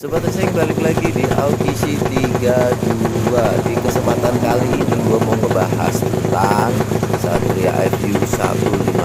Sobat Racing, balik lagi di Audisi 32. Di kesempatan kali ini gue mau ngebahas tentang Satria FU 155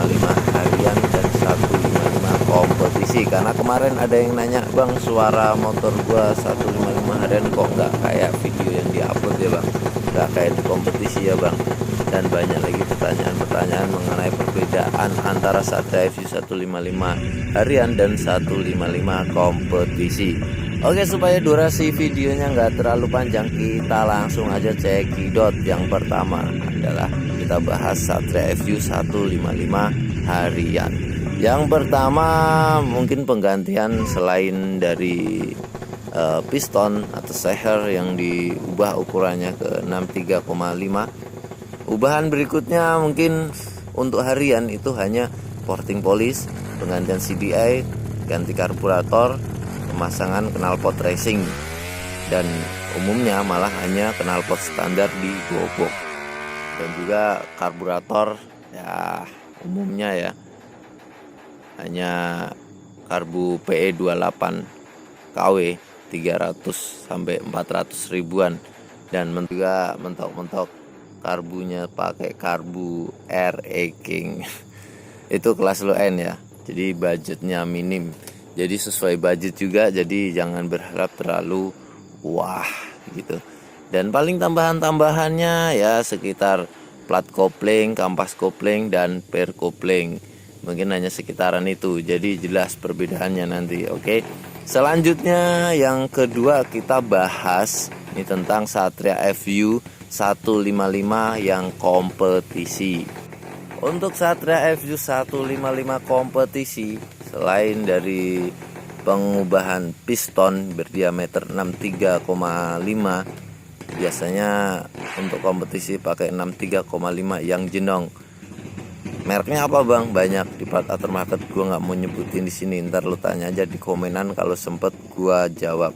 harian dan 155 kompetisi. Karena kemarin ada yang nanya, bang, suara motor gue 155 harian kok nggak kayak video yang diupload ya bang, nggak kayak di kompetisi ya bang. Dan banyak lagi pertanyaan-pertanyaan mengenai perbedaan antara Satria FU 155 harian dan 155 kompetisi. Oke, supaya durasi videonya nggak terlalu panjang, kita langsung aja cekidot. Yang pertama adalah kita bahas Satria FU 155 harian. Yang pertama mungkin penggantian selain dari piston atau seher yang diubah ukurannya ke 63,5. Ubahan berikutnya mungkin untuk harian itu hanya porting polish, penggantian CDI, ganti karburator, pemasangan knalpot racing, dan umumnya malah hanya knalpot standar di gobok. Dan juga karburator ya umumnya ya hanya karbu PE28 KW 300 sampai 400 ribuan, dan juga mentok-mentok karbunya pakai karbu RE King itu kelas low end ya, jadi budgetnya minim. Jadi sesuai budget juga, jadi jangan berharap terlalu wah gitu. Dan paling tambahan-tambahannya ya sekitar plat kopling, kampas kopling, dan per kopling. Mungkin hanya sekitaran itu, jadi jelas perbedaannya nanti. Oke. Selanjutnya yang kedua kita bahas ini tentang Satria FU 155 yang kompetisi. Untuk Satria FU 155 kompetisi, selain dari pengubahan piston berdiameter 63,5, biasanya untuk kompetisi pakai 63,5 yang jenong. Mereknya apa bang? Banyak di part aftermarket, gue nggak mau nyebutin di sini. Ntar lu tanya aja di komenan, kalau sempet gue jawab.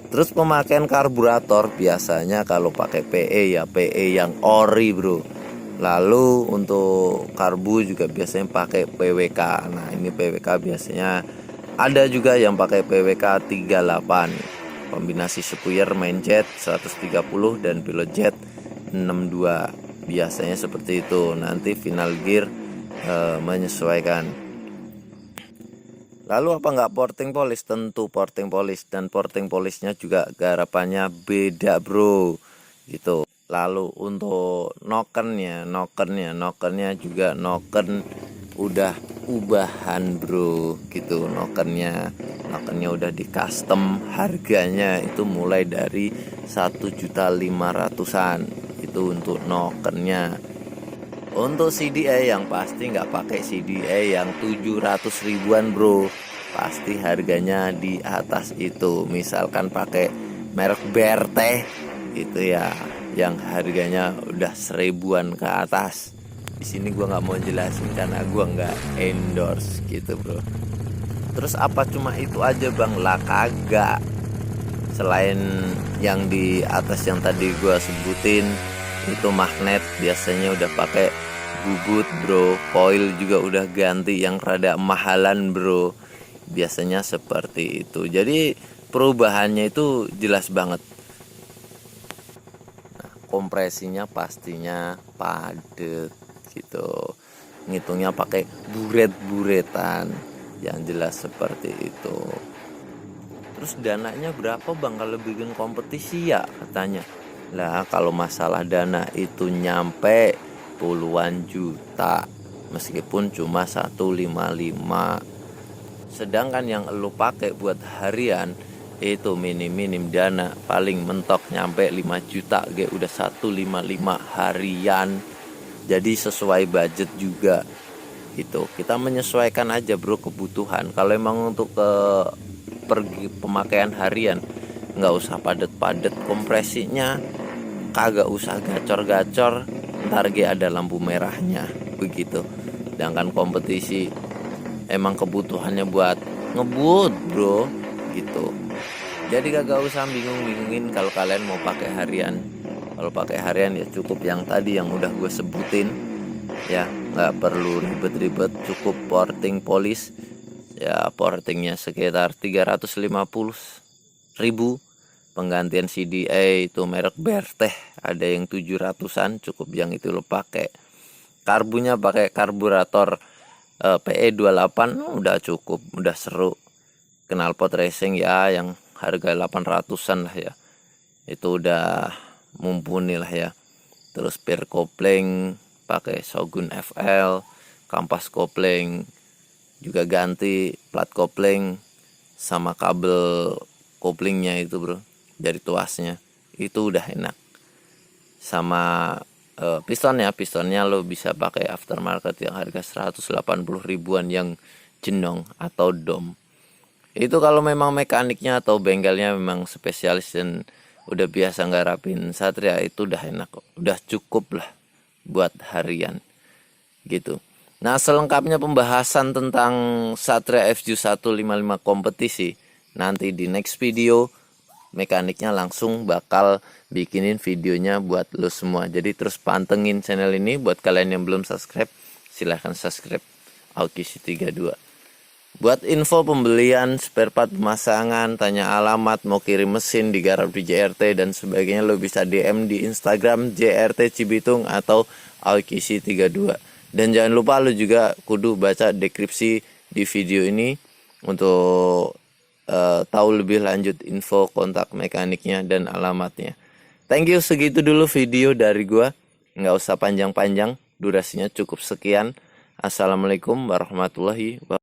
Terus pemakaian karburator biasanya kalau pakai PE ya PE yang ori bro. Lalu untuk karbu juga biasanya pakai PWK. Nah ini PWK biasanya ada juga yang pakai PWK 38. Kombinasi spuyer main jet 130 dan pilot jet 62. Biasanya seperti itu. Nanti final gear menyesuaikan. Lalu apa nggak porting polish? Tentu porting polish, dan porting polishnya juga garapannya beda bro gitu. Lalu untuk nokennya juga noken udah ubahan bro gitu. Nokennya udah di custom, harganya itu mulai dari 1.500.000-an itu untuk nokennya. Untuk CDI yang pasti nggak pakai CDI yang 700 ribuan bro, pasti harganya di atas itu. Misalkan pakai merek BRT itu ya yang harganya udah 1000-an ke atas. Di sini gua nggak mau jelasin karena gua nggak endorse gitu bro. Terus apa cuma itu aja bang? Lah kagak. Selain yang di atas yang tadi gua sebutin, itu magnet biasanya udah pakai bubut bro. Coil juga udah ganti yang rada mahalan bro. Biasanya seperti itu. Jadi perubahannya itu jelas banget. Nah, kompresinya pastinya padet gitu. Ngitungnya pakai buret-buretan, yang jelas seperti itu. Terus dananya berapa bang kalau bikin kompetisi ya katanya? Lah kalau masalah dana itu nyampe puluhan juta, meskipun cuma 155. Sedangkan yang lu pakai buat harian itu minim dana, paling mentok nyampe 5 juta ge udah 155 harian. Jadi sesuai budget juga gitu. Kita menyesuaikan aja bro kebutuhan. Kalau emang untuk pergi pemakaian harian nggak usah padet-padet, kompresinya kagak usah gacor-gacor, ntar ada lampu merahnya begitu. Sedangkan kompetisi emang kebutuhannya buat ngebut bro gitu. Jadi kagak usah bingung-bingungin kalau kalian mau pakai harian. Kalau pakai harian ya cukup yang tadi yang udah gue sebutin ya, nggak perlu ribet-ribet, cukup porting polish ya, portingnya sekitar 350 Penggantian CDA itu merek Berteh ada yang 700-an, cukup yang itu lo pakai. Karbunya pakai karburator PE28 udah cukup, udah seru. Knalpot racing ya yang harga 800-an lah ya, itu udah mumpuni lah ya. Terus per kopling pakai Shogun FL, kampas kopling juga ganti, plat kopling sama kabel koplingnya itu bro, dari tuasnya itu udah enak. Sama pistonnya lo bisa pakai aftermarket yang harga 180 ribuan yang jenong atau dom. Itu kalau memang mekaniknya atau bengkelnya memang spesialis dan udah biasa ngarapin Satria, itu udah enak kok, udah cukup lah buat harian gitu. Nah, selengkapnya pembahasan tentang Satria FJ 155 kompetisi nanti di next video. Mekaniknya langsung bakal bikinin videonya buat lo semua. Jadi terus pantengin channel ini. Buat kalian yang belum subscribe, silahkan subscribe Aukisi32. Buat info pembelian, spare part pemasangan, tanya alamat, mau kirim mesin di garap di JRT dan sebagainya, lo bisa DM di Instagram JRT Cibitung atau Aukisi32. Dan jangan lupa lo juga kudu baca deskripsi di video ini untuk tahu lebih lanjut info kontak mekaniknya dan alamatnya. Thank you, segitu dulu video dari gua, nggak usah panjang-panjang, durasinya cukup sekian. Assalamualaikum warahmatullahi wabarakatuh.